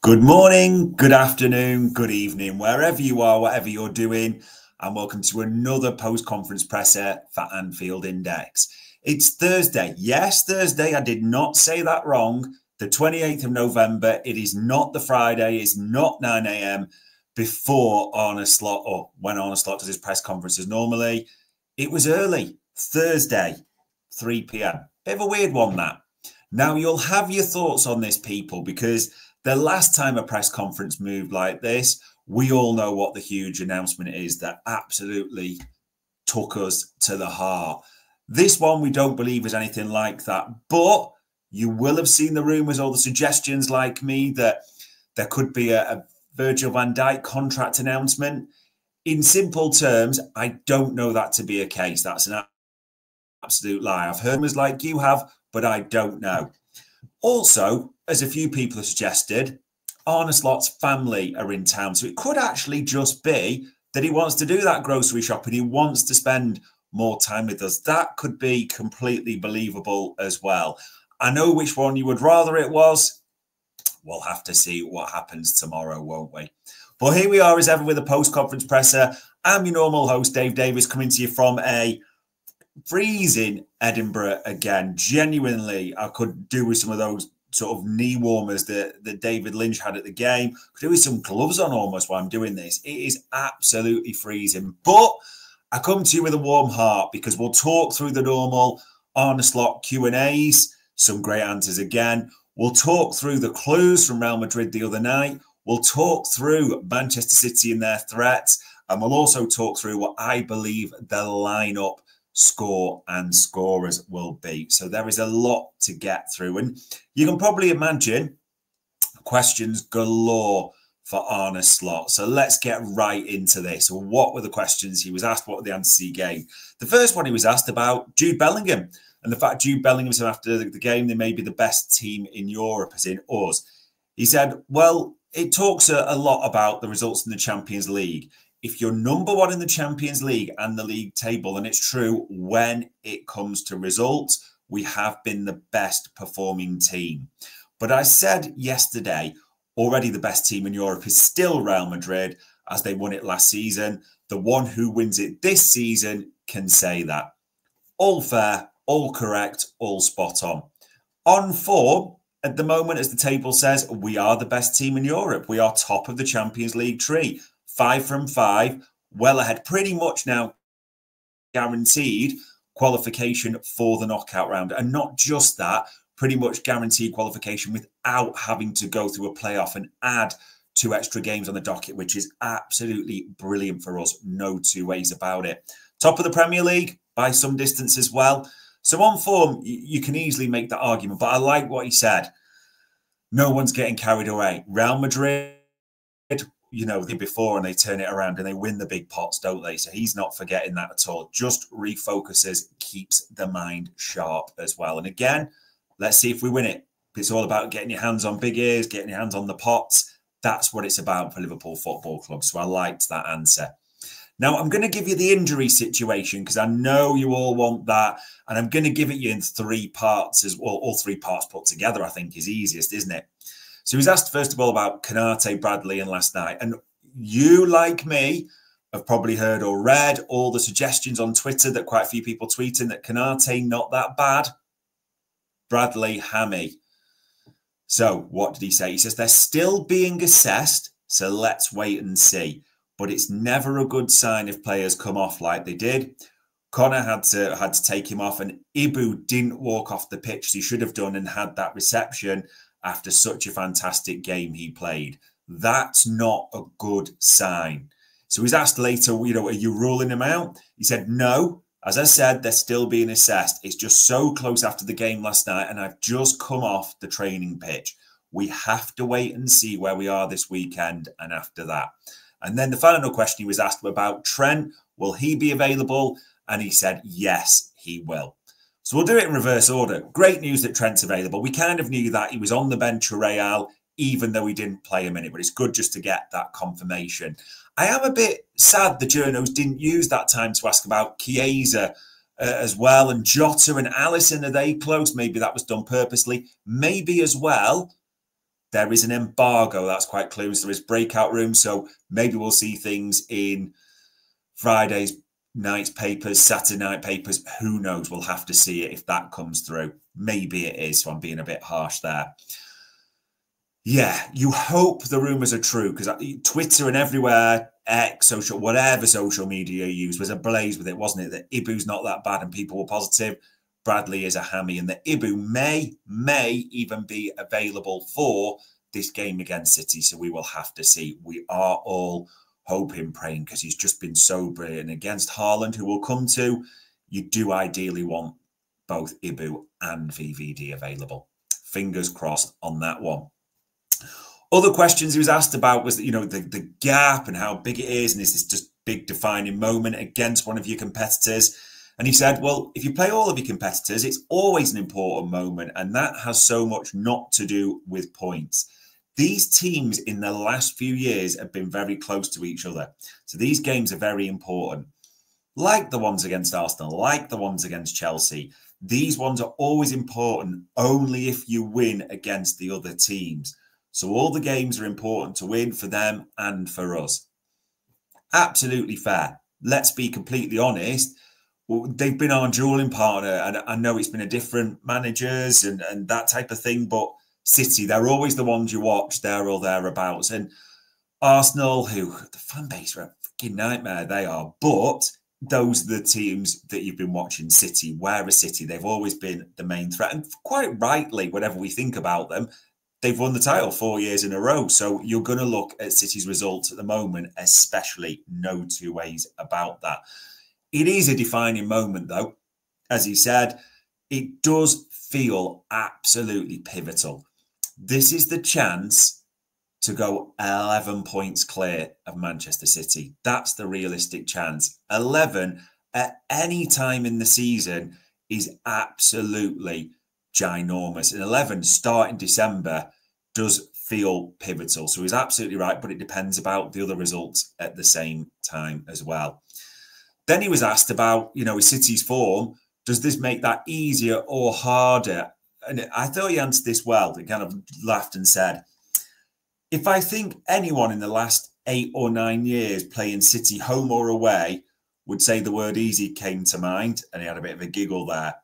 Good morning, good afternoon, good evening, wherever you are, whatever you're doing, and welcome to another post-conference presser for Anfield Index. It's Thursday. Yes, Thursday. I did not say that wrong. The 28th of November. It is not the Friday. It's not 9 a.m. before Arne Slot, or when Arne Slot does his press conferences normally. It was early, Thursday, 3 p.m. Bit of a weird one, that. Now, you'll have your thoughts on this, people, because the last time a press conference moved like this, we all know what the huge announcement is that absolutely took us to the heart. This one, we don't believe is anything like that, but you will have seen the rumours or the suggestions like me that there could be a Virgil van Dijk contract announcement. In simple terms, I don't know that to be a case. That's an absolute lie. I've heard rumours like you have, but I don't know. Also, as a few people have suggested, Arne Slot's family are in town. So it could actually just be that he wants to do that grocery shopping. He wants to spend more time with us. That could be completely believable as well. I know which one you would rather it was. We'll have to see what happens tomorrow, won't we? But here we are as ever with a post-conference presser. I'm your normal host, Dave Davis, coming to you from a freezing Edinburgh again. Genuinely, I could do with some of those sort of knee warmers that David Lynch had at the game. Could do with some gloves on almost while I'm doing this. It is absolutely freezing. But I come to you with a warm heart because we'll talk through the normal Arne Slot Q&As, some great answers again. We'll talk through the clues from Real Madrid the other night. We'll talk through Manchester City and their threats. And we'll also talk through what I believe the lineup, score and scorers will be. So there is a lot to get through, and you can probably imagine questions galore for Arne Slot. So let's get right into this. What were the questions he was asked? What were the answers he gave? The first one, he was asked about Jude Bellingham and the fact Jude Bellingham said after the game they may be the best team in Europe, as in us. He said, well, it talks a lot about the results in the Champions League. If you're number one in the Champions League and the league table, and it's true, when it comes to results, we have been the best performing team. But I said yesterday, already the best team in Europe is still Real Madrid, as they won it last season. The one who wins it this season can say that. All fair, all correct, all spot on. On form, at the moment, as the table says, we are the best team in Europe. We are top of the Champions League tree. 5 from 5, well ahead, pretty much now guaranteed qualification for the knockout round. And not just that, pretty much guaranteed qualification without having to go through a playoff and add 2 extra games on the docket, which is absolutely brilliant for us. No two ways about it. Top of the Premier League by some distance as well. So on form, you can easily make that argument, but I like what he said. No one's getting carried away. Real Madrid, you know, the before, and they turn it around and they win the big pots, don't they? So he's not forgetting that at all. Just refocuses, keeps the mind sharp as well. And again, let's see if we win it. It's all about getting your hands on big ears, getting your hands on the pots. That's what it's about for Liverpool Football Club. So I liked that answer. Now, I'm going to give you the injury situation because I know you all want that. And I'm going to give it you in 3 parts as well. All 3 parts put together, I think, is easiest, isn't it? So he was asked, first of all, about Konate, Bradley and last night. And you, like me, have probably heard or read all the suggestions on Twitter that quite a few people tweeting that Konate, not that bad. Bradley, hammy. So what did he say? He says, they're still being assessed, so let's wait and see. But it's never a good sign if players come off like they did. Connor had to take him off, and Ibu didn't walk off the pitch as he should have done and had that reception after such a fantastic game he played. That's not a good sign. So he's asked later, you know, are you ruling him out? He said, no. As I said, they're still being assessed. It's just so close after the game last night, and I've just come off the training pitch. We have to wait and see where we are this weekend and after that. And then the final question he was asked about Trent, will he be available? And he said, yes, he will. So we'll do it in reverse order. Great news that Trent's available. We kind of knew that. He was on the bench for Real, even though he didn't play a minute, but it's good just to get that confirmation. I am a bit sad the journos didn't use that time to ask about Chiesa as well, and Jota and Alisson, are they close? Maybe that was done purposely. Maybe as well, There is an embargo, that's quite clear. So there is breakout rooms. So maybe we'll see things in Friday's night's papers, Saturday night papers. Who knows? We'll have to see it if that comes through. Maybe it is. So I'm being a bit harsh there. Yeah, you hope the rumours are true, because Twitter and everywhere, X, social, whatever social media you use, was ablaze with it, wasn't it? That Ibu's not that bad and people were positive. Bradley is a hammy, and that Ibu may even be available for this game against City. So we will have to see. We are all hoping, praying, because he's just been so brilliant. Against Haaland, who we'll come to, you do ideally want both Ibu and VVD available. Fingers crossed on that one. Other questions he was asked about was, the gap and how big it is, and is this just big defining moment against one of your competitors? And he said, well, if you play all of your competitors, it's always an important moment, and that has so much not to do with points. These teams in the last few years have been very close to each other. So these games are very important. Like the ones against Arsenal, like the ones against Chelsea. These ones are always important only if you win against the other teams. So all the games are important to win for them and for us. Absolutely fair. Let's be completely honest. Well, they've been our dueling partner, and I know it's been a different managers and that type of thing, but City, they're always the ones you watch there or thereabouts. And Arsenal, who the fan base are a freaking nightmare, they are. But those are the teams that you've been watching. City, where is City? They've always been the main threat. And quite rightly, whatever we think about them, they've won the title 4 years in a row. So you're going to look at City's results at the moment, especially, no two ways about that. It is a defining moment, though. As he said, it does feel absolutely pivotal. This is the chance to go 11 points clear of Manchester City. That's the realistic chance. 11 at any time in the season is absolutely ginormous. And 11 starting December does feel pivotal. So he's absolutely right, but it depends about the other results at the same time as well. Then he was asked about, City's form. Does this make that easier or harder? And I thought he answered this well. He kind of laughed and said, if I think anyone in the last 8 or 9 years playing City home or away would say the word easy came to mind, and he had a bit of a giggle there.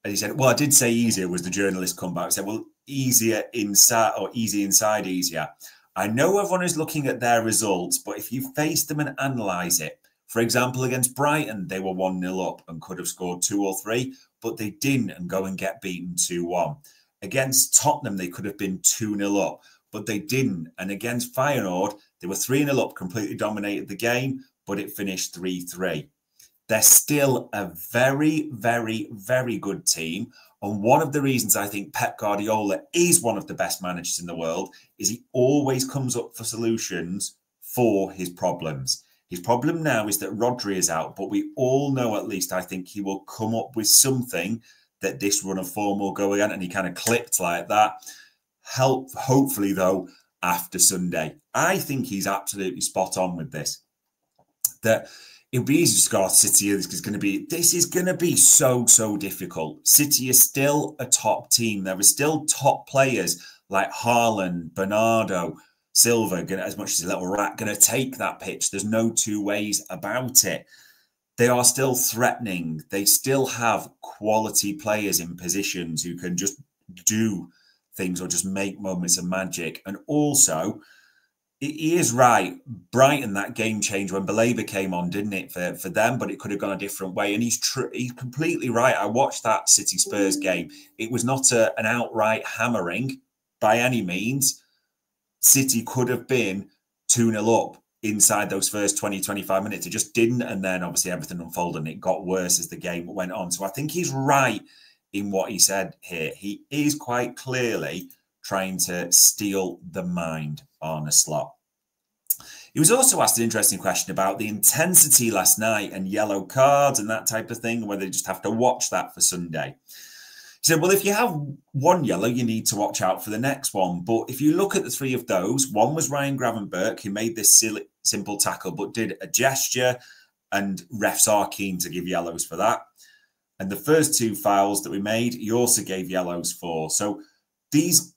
And he said, well, I did say easier, was the journalist come back. He said, well, easier inside or easy inside easier. I know everyone is looking at their results, but if you face them and analyse it, for example, against Brighton, they were 1-0 up and could have scored 2 or 3, but they didn't and go and get beaten 2-1. Against Tottenham, they could have been 2-0 up, but they didn't. And against Feyenoord, they were 3-0 up, completely dominated the game, but it finished 3-3. They're still a very, very, very good team. And one of the reasons I think Pep Guardiola is one of the best managers in the world is he always comes up for solutions for his problems. His problem now is that Rodri is out, but we all know, at least I think, he will come up with something that this run of form will go again. And he kind of clicked like that. Hopefully, though, after Sunday. I think he's absolutely spot on with this. That it'll be easy to go, City, this is going to be so difficult. City is still a top team. There are still top players like Haaland, Bernardo, Silva, as much as a little rat, going to take that pitch. There's no two ways about it. They are still threatening. They still have quality players in positions who can just do things or just make moments of magic. And also, he is right. Brighton, that game changed when Baleba came on, didn't it, for them? But it could have gone a different way. And he's completely right. I watched that City Spurs game. It was not an outright hammering by any means. City could have been 2-0 up inside those first 20, 25 minutes. It just didn't. And then obviously everything unfolded and it got worse as the game went on. So I think he's right in what he said here. He is quite clearly trying to steal the mind, Arne Slot. He was also asked an interesting question about the intensity last night and yellow cards and that type of thing, whether they just have to watch that for Sunday. He said, well, if you have one yellow, you need to watch out for the next one. But if you look at the 3 of those, one was Ryan Gravenberch, who made this simple tackle, but did a gesture, and refs are keen to give yellows for that. And the first 2 fouls that we made, he also gave yellows for. So these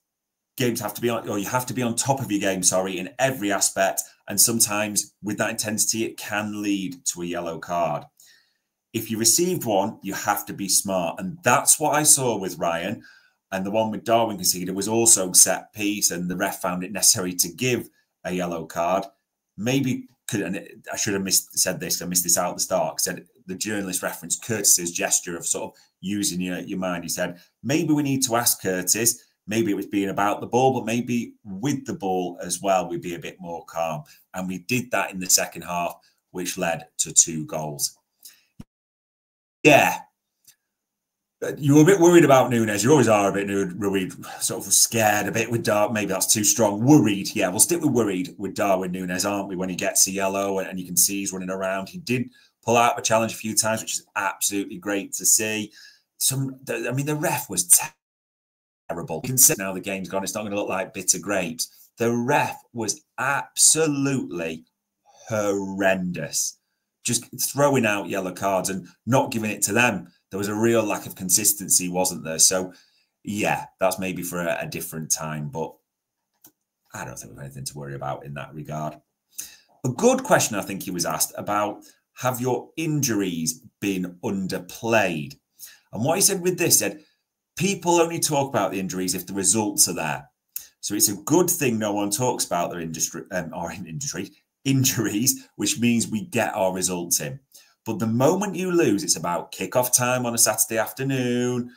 games have to be on, or you have to be on top of your game, in every aspect. And sometimes with that intensity, it can lead to a yellow card. If you received one, you have to be smart. And that's what I saw with Ryan. And the one with Darwin conceded was also set piece, and the ref found it necessary to give a yellow card. Maybe and I should have said this. I missed this out at the start. Said the journalist referenced Curtis's gesture of sort of using your mind. He said, maybe we need to ask Curtis. Maybe it was being about the ball, but maybe with the ball as well, we'd be a bit more calm. And we did that in the second half, which led to 2 goals. Yeah. You were a bit worried about Núñez. You always are a bit worried, sort of scared a bit with Darwin. Maybe that's too strong. Worried. Yeah, we'll stick with worried with Darwin Núñez, aren't we? When he gets a yellow and you can see he's running around. He did pull out a challenge a few times, which is absolutely great to see. The ref was terrible. You can see now the game's gone. It's not going to look like bitter grapes. The ref was absolutely horrendous. Just throwing out yellow cards and not giving it to them. There was a real lack of consistency, wasn't there? So, yeah, that's maybe for a different time, but I don't think we have anything to worry about in that regard. A good question, I think he was asked about, have your injuries been underplayed? And what he said with this, said, people only talk about the injuries if the results are there. So it's a good thing no one talks about their injuries, which means we get our results in. But the moment you lose, it's about kickoff time on a Saturday afternoon,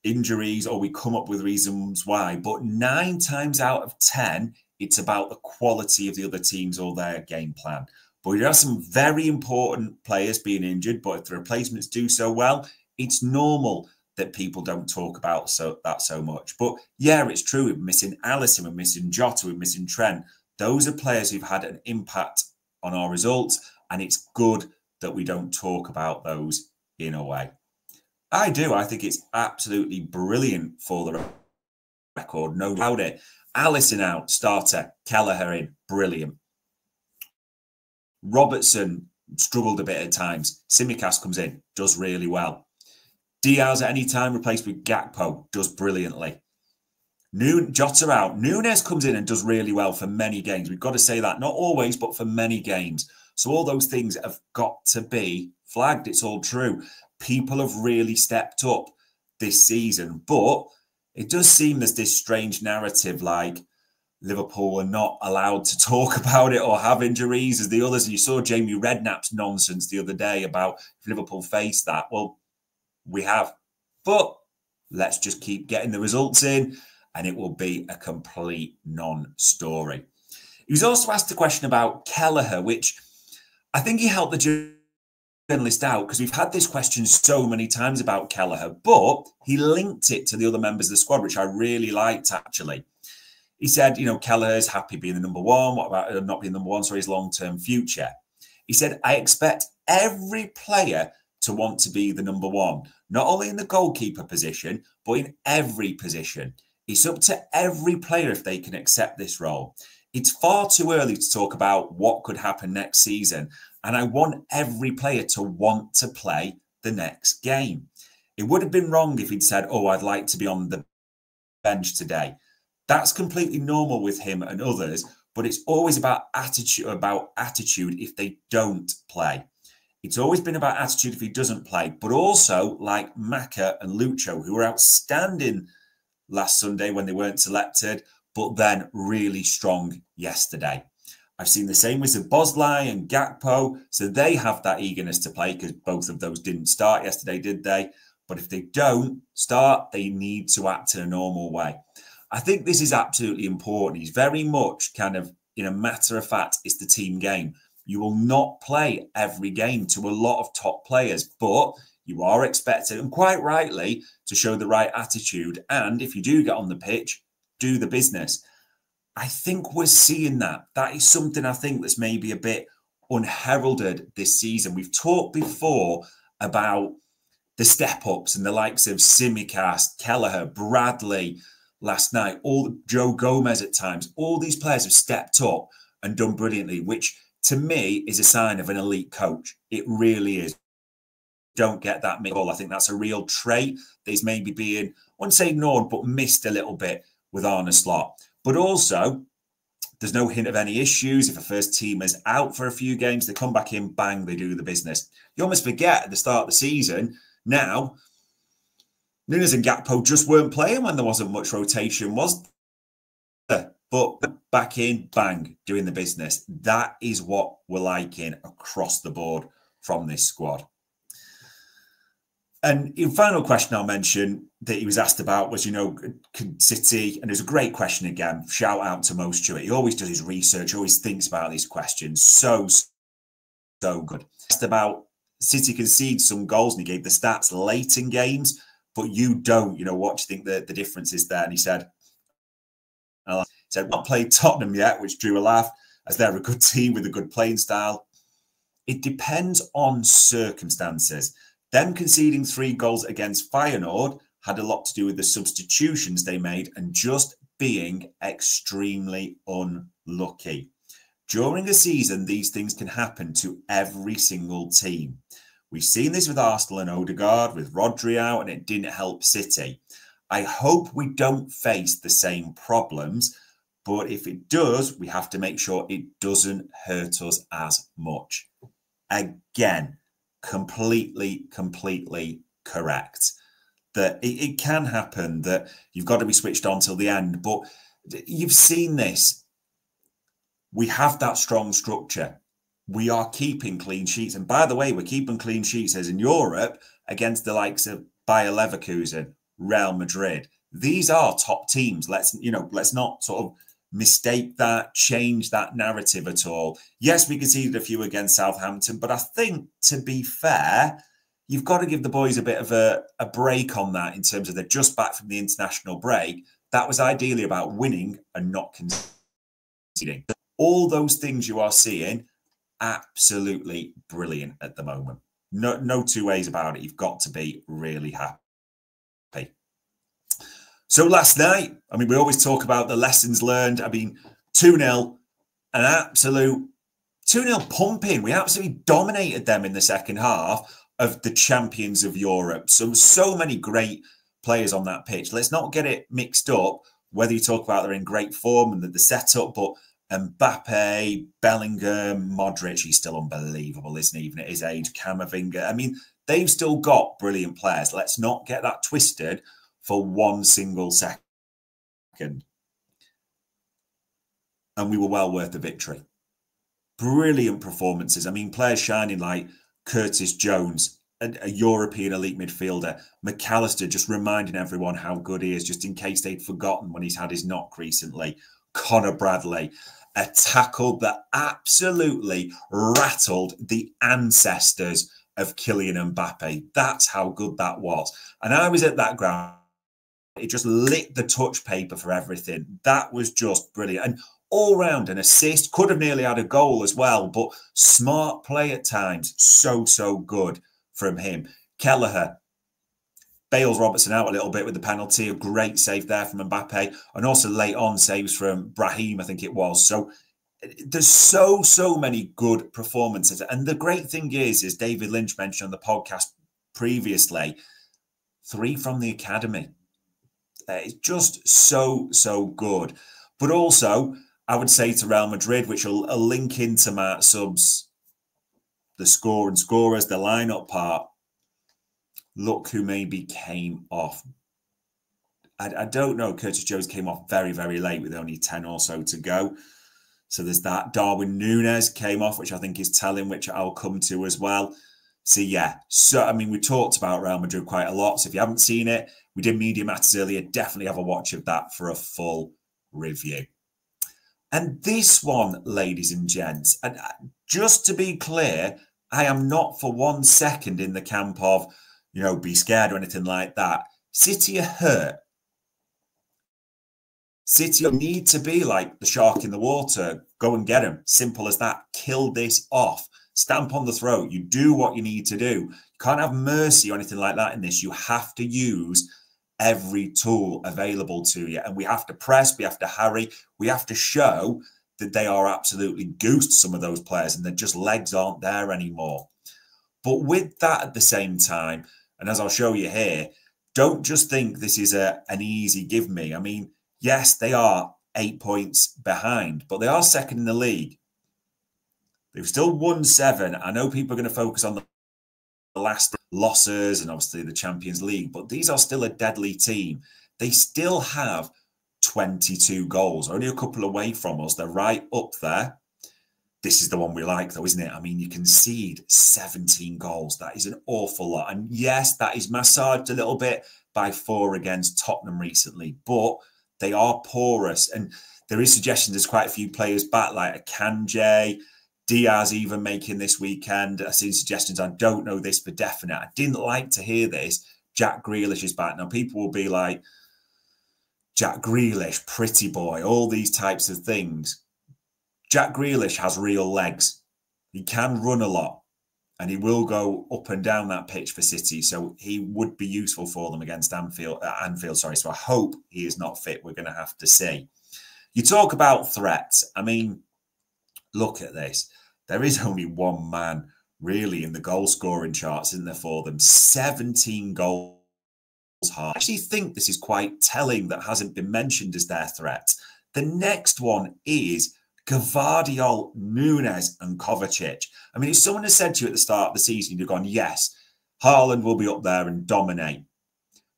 injuries, or we come up with reasons why. But 9 times out of 10, it's about the quality of the other teams or their game plan. But we have some very important players being injured, but if the replacements do so well, it's normal that people don't talk about that so much. But yeah, it's true. We're missing Alisson, we're missing Jota, we're missing Trent. Those are players who've had an impact on our results, and it's good that we don't talk about those in a way. I do. I think it's absolutely brilliant for the record. No doubt it. Alisson out, starter. Kelleher in, brilliant. Robertson struggled a bit at times. Tsimikas comes in, does really well. Diaz at any time replaced with Gakpo, does brilliantly. Jota out. Núñez comes in and does really well for many games. We've got to say that. Not always, but for many games. So all those things have got to be flagged. It's all true. People have really stepped up this season. But it does seem there's this strange narrative like Liverpool are not allowed to talk about it or have injuries as the others. And you saw Jamie Redknapp's nonsense the other day about if Liverpool face that. Well, we have. But let's just keep getting the results in and it will be a complete non-story. He was also asked a question about Kelleher, which I think he helped the journalist out because we've had this question so many times about Kelleher, but he linked it to the other members of the squad, which I really liked, actually. He said, Kelleher's happy being the number one. What about not being number one? So his long-term future. He said, I expect every player to want to be the number one, not only in the goalkeeper position, but in every position. It's up to every player if they can accept this role. It's far too early to talk about what could happen next season. And I want every player to want to play the next game. It would have been wrong if he'd said, I'd like to be on the bench today. That's completely normal with him and others, but it's always about attitude if they don't play. It's always been about attitude if he doesn't play, but also like Maka and Lucho, who were outstanding last Sunday when they weren't selected, but then really strong yesterday. I've seen the same with Szoboszlai and Gakpo, so they have that eagerness to play because both of those didn't start yesterday, did they? But if they don't start, they need to act in a normal way. I think this is absolutely important. He's very much kind of, in a matter of fact, it's the team game. You will not play every game to a lot of top players, but you are expected, and quite rightly, to show the right attitude. And if you do get on the pitch, do the business. I think we're seeing that. That is something I think that's maybe a bit unheralded this season. We've talked before about the step-ups and the likes of Tsimikas, Kelleher, Bradley last night, Joe Gomez at times. All these players have stepped up and done brilliantly, which to me is a sign of an elite coach. It really is. Don't get that goal. I think that's a real trait that is maybe being, I wouldn't say ignored, but missed a little bit with Arne slot. But also, there's no hint of any issues. If a first team is out for a few games, they come back in, bang, they do the business. You almost forget at the start of the season, now, Nunes and Gakpo just weren't playing when there wasn't much rotation, was there? But back in, bang, doing the business. That is what we're liking across the board from this squad. And the final question I'll mention that he was asked about was, City, and it was a great question again. Shout out to Mo Stewart. He always does his research, always thinks about these questions. So good. Asked about City concede some goals, and he gave the stats late in games, but you don't. What do you think the difference is there? And he said, not played Tottenham yet, which drew a laugh, as they're a good team with a good playing style. It depends on circumstances. Them conceding 3 goals against Feyenoord had a lot to do with the substitutions they made and just being extremely unlucky. During a season, these things can happen to every single team. We've seen this with Arsenal and Odegaard, with Rodri out, and it didn't help City. I hope we don't face the same problems, but if it does, we have to make sure it doesn't hurt us as much. Again, completely correct. That it can happen that you've got to be switched on till the end, but you've seen this. We have that strong structure. We are keeping clean sheets. And by the way, we're keeping clean sheets as in Europe against the likes of Bayer Leverkusen, Real Madrid. These are top teams. Let's not sort of mistake that, change that narrative at all. Yes, we conceded a few against Southampton, but I think, to be fair, you've got to give the boys a bit of a break on that in terms of they're just back from the international break. That was ideally about winning and not conceding. All those things you are seeing, absolutely brilliant at the moment. No two ways about it. You've got to be really happy. So last night, we always talk about the lessons learned. 2-0, an absolute 2-0 pumping. We absolutely dominated them in the second half of the champions of Europe. So many great players on that pitch. Let's not get it mixed up, whether you talk about they're in great form and the setup, but Mbappe, Bellingham, Modric, he's still unbelievable, isn't he, even at his age? Camavinga. They've still got brilliant players. Let's not get that twisted for one single second. And we were well worth the victory. Brilliant performances. Players shining like Curtis Jones, a European elite midfielder. McAllister just reminding everyone how good he is, just in case they'd forgotten when he's had his knock recently. Konate Bradley, a tackle that absolutely rattled the ancestors of Kylian Mbappe. That's how good that was. And I was at that ground. It just lit the touch paper for everything. That was just brilliant. And all round an assist, could have nearly had a goal as well, but smart play at times. So good from him. Kelleher bails Robertson out a little bit with the penalty. A great save there from Mbappe. And also late on saves from Brahim, I think it was. So there's so many good performances. And the great thing is, as David Lynch mentioned on the podcast previously, 3 from the academy. It's just so good. But also, I would say to Real Madrid, which will link into my subs, the score and scorers, the lineup part. Look who maybe came off. I don't know. Curtis Jones came off very late with only 10 or so to go. So there's that. Darwin Núñez came off, which I think is telling, which I'll come to as well. So yeah. So, we talked about Real Madrid quite a lot. So if you haven't seen it, we did Media Matters earlier. Definitely have a watch of that for a full review. And this one, ladies and gents, and just to be clear, I am not for 1 second in the camp of, be scared or anything like that. City are hurt. City need to be like the shark in the water. Go and get them. Simple as that. Kill this off. Stamp on the throat. You do what you need to do. You can't have mercy or anything like that in this. You have to use every tool available to you. And we have to press. We have to harry. We have to show that they are absolutely goosed, some of those players, and their just legs aren't there anymore. But with that at the same time, and as I'll show you here, don't just think this is an easy give me. Yes, they are 8 points behind, but they are second in the league. They've still won 7. I know people are going to focus on the last losses and obviously the Champions League, but these are still a deadly team. They still have 22 goals, only a couple away from us. They're right up there. This is the one we like, though, isn't it? I mean, you concede 17 goals. That is an awful lot. And yes, that is massaged a little bit by 4 against Tottenham recently, but they are porous. And there is suggestions there's quite a few players back, like Akanji, Diaz even making this weekend. I've seen suggestions. I don't know this for definite. I didn't like to hear this. Jack Grealish is back. Now, people will be like, Jack Grealish, pretty boy, all these types of things. Jack Grealish has real legs. He can run a lot and he will go up and down that pitch for City. So he would be useful for them against Anfield. So I hope he is not fit. We're going to have to see. You talk about threats. I mean, look at this. There is only one man really in the goal scoring charts, isn't there, for them? 17 goals. I actually think this is quite telling that hasn't been mentioned as their threat. The next one is Gvardiol, Nunes and Kovacic. I mean, if someone has said to you at the start of the season, you've gone, yes, Haaland will be up there and dominate.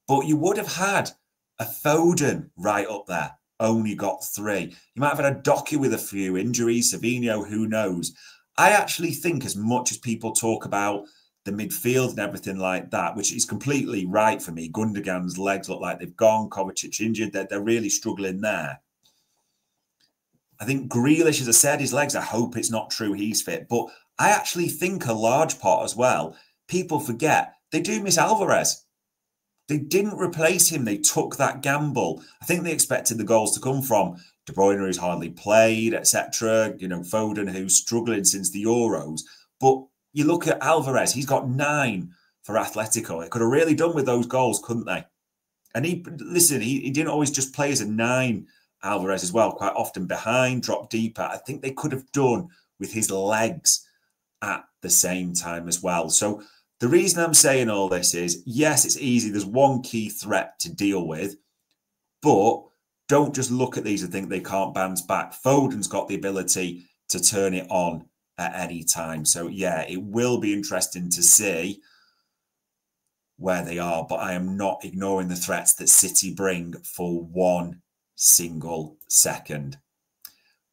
But you would have had a Foden right up there, only got 3. You might have had a Doku with a few injuries, Savinho, who knows. I actually think as much as people talk about the midfield and everything like that, which is completely right for me, Gundogan's legs look like they've gone, Kovacic injured, they're really struggling there. I think Grealish, as I said, his legs, I hope it's not true he's fit. But I actually think a large part as well, people forget, they do miss Alvarez. They didn't replace him. They took that gamble. I think they expected the goals to come from De Bruyne, who's hardly played, etc. You know, Foden, who's struggling since the Euros. But you look at Alvarez, he's got 9 for Atletico. They could have really done with those goals, couldn't they? And he didn't always just play as a 9, Alvarez as well, quite often behind, drop deeper. I think they could have done with his legs at the same time as well. So the reason I'm saying all this is, yes, it's easy. There's one key threat to deal with, but don't just look at these and think they can't bounce back. Foden's got the ability to turn it on at any time. So, yeah, it will be interesting to see where they are, but I am not ignoring the threats that City bring for 1 single second.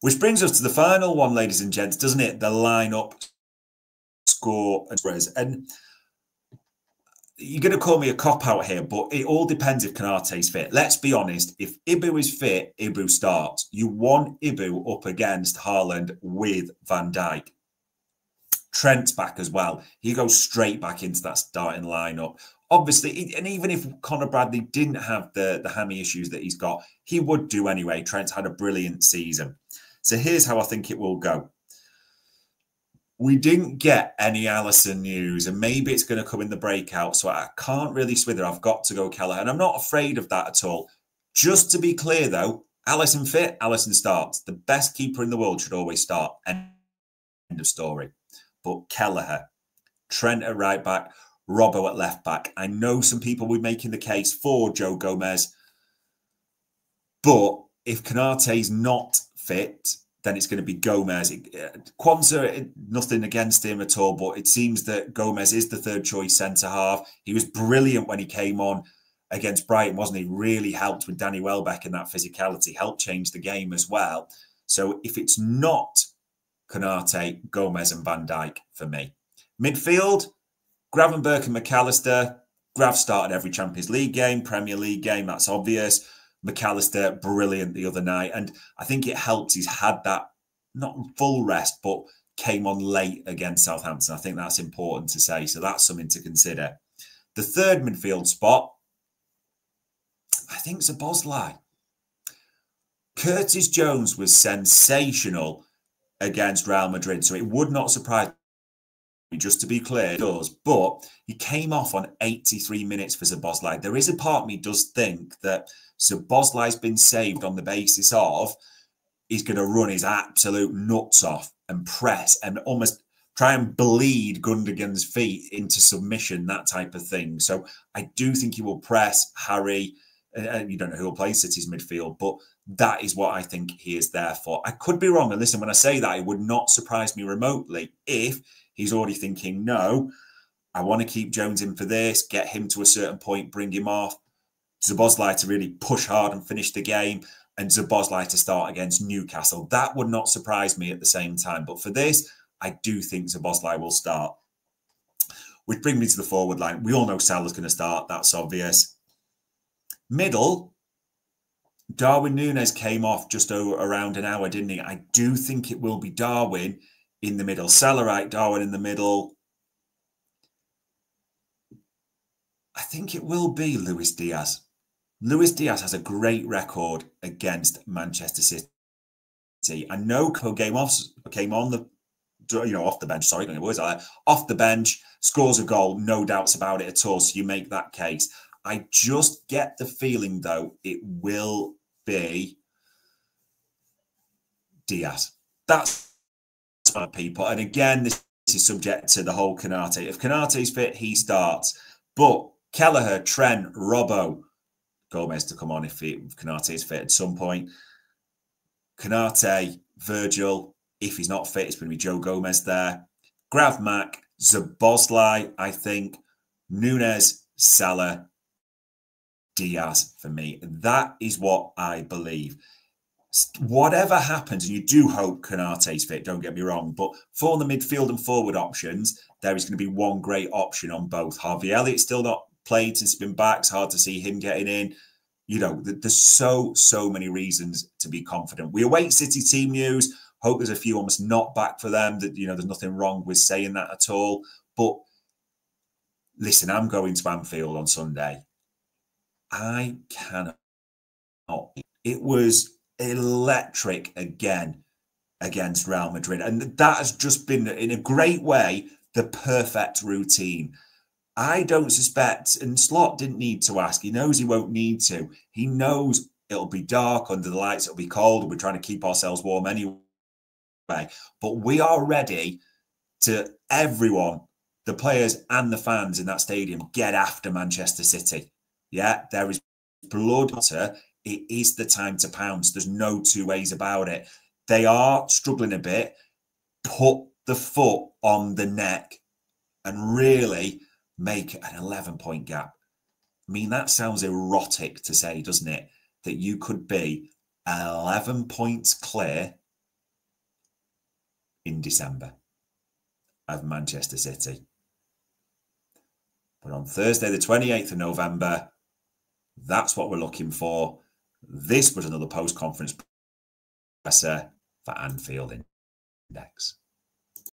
Which brings us to the final one, ladies and gents, doesn't it? The lineup, score, and spreads. And you're going to call me a cop-out here, but it all depends if Konate's fit. Let's be honest. If Ibu is fit, Ibu starts. You want Ibu up against Haaland with Van Dijk. Trent's back as well. He goes straight back into that starting lineup. Obviously, and even if Conor Bradley didn't have the hammy issues that he's got, he would do anyway. Trent's had a brilliant season. So here's how I think it will go. We didn't get any Alisson news, and maybe it's going to come in the breakout, so I can't really swither. I've got to go Kelleher, and I'm not afraid of that at all. Just to be clear, though, Alisson fit, Alisson starts. The best keeper in the world should always start. End of story. But Kelleher, Trent at right back, Robbo at left back. I know some people will be making the case for Joe Gomez, but if Konate's not fit, then it's going to be Gomez. Kwanzaa, nothing against him at all, but it seems that Gomez is the third choice centre-half. He was brilliant when he came on against Brighton, wasn't he? Really helped with Danny Welbeck in that physicality, helped change the game as well. So if it's not Konate, Gomez and Van Dijk for me. Midfield, Gravenberch and McAllister. Grav started every Champions League game, Premier League game, that's obvious. McAllister, brilliant the other night. And I think it helps. He's had that, not full rest, but came on late against Southampton. I think that's important to say. So that's something to consider. The third midfield spot, I think Szoboszlai. Curtis Jones was sensational against Real Madrid. So it would not surprise me, just to be clear, it does. But he came off on 83 minutes for Szoboszlai. There is a part of me does think that Szoboszlai's been saved on the basis of he's going to run his absolute nuts off and press and almost try and bleed Gundogan's feet into submission, that type of thing. So I do think he will press, harry, You don't know who will play City's midfield, but that is what I think he is there for. I could be wrong. And listen, when I say that, it would not surprise me remotely if he's already thinking, no, I want to keep Jones in for this, get him to a certain point, bring him off. Szoboszlai to really push hard and finish the game, and Szoboszlai to start against Newcastle. That would not surprise me at the same time. But for this, I do think Szoboszlai will start. Which brings me to the forward line. We all know Salah's going to start. That's obvious. Middle, Darwin Núñez came off just around an hour, didn't he? I do think it will be Darwin in the middle. Salah right, Darwin in the middle. I think it will be Luis Diaz. Luis Diaz has a great record against Manchester City. I know came on the off the bench. Sorry, off the bench, scores a goal, no doubts about it at all. So you make that case. I just get the feeling though it will be Diaz. That's what people. And again, this is subject to the whole Konate. If Konate's fit, he starts. But Kelleher, Trent, Robbo, Gomez to come on if Konate is fit at some point. Konate, Virgil, if he's not fit, it's going to be Joe Gomez there. Gravmak, Szoboszlai, I think. Núñez, Salah, Diaz for me. That is what I believe. Whatever happens, and you do hope Konate's fit, don't get me wrong, but for the midfield and forward options, there is going to be one great option on both. Harvey Elliott's still not played since he's been back. It's hard to see him getting in. You know, there's so many reasons to be confident. We await City team news. Hope there's a few almost not back for them. That, you know, there's nothing wrong with saying that at all. But listen, I'm going to Anfield on Sunday. I cannot. It was electric again against Real Madrid. And that has just been, in a great way, the perfect routine. I don't suspect, and Slot didn't need to ask. He knows he won't need to. He knows it'll be dark under the lights. It'll be cold. We're trying to keep ourselves warm anyway. But we are ready to, everyone, the players and the fans in that stadium, get after Manchester City. Yeah, there is blood. It is the time to pounce. There's no two ways about it. They are struggling a bit. Put the foot on the neck and really make an 11-point gap. I mean, that sounds erotic to say, doesn't it? That you could be 11 points clear in December of Manchester City. But on Thursday, the 28th of November, that's what we're looking for. This was another post-conference presser for Anfield Index.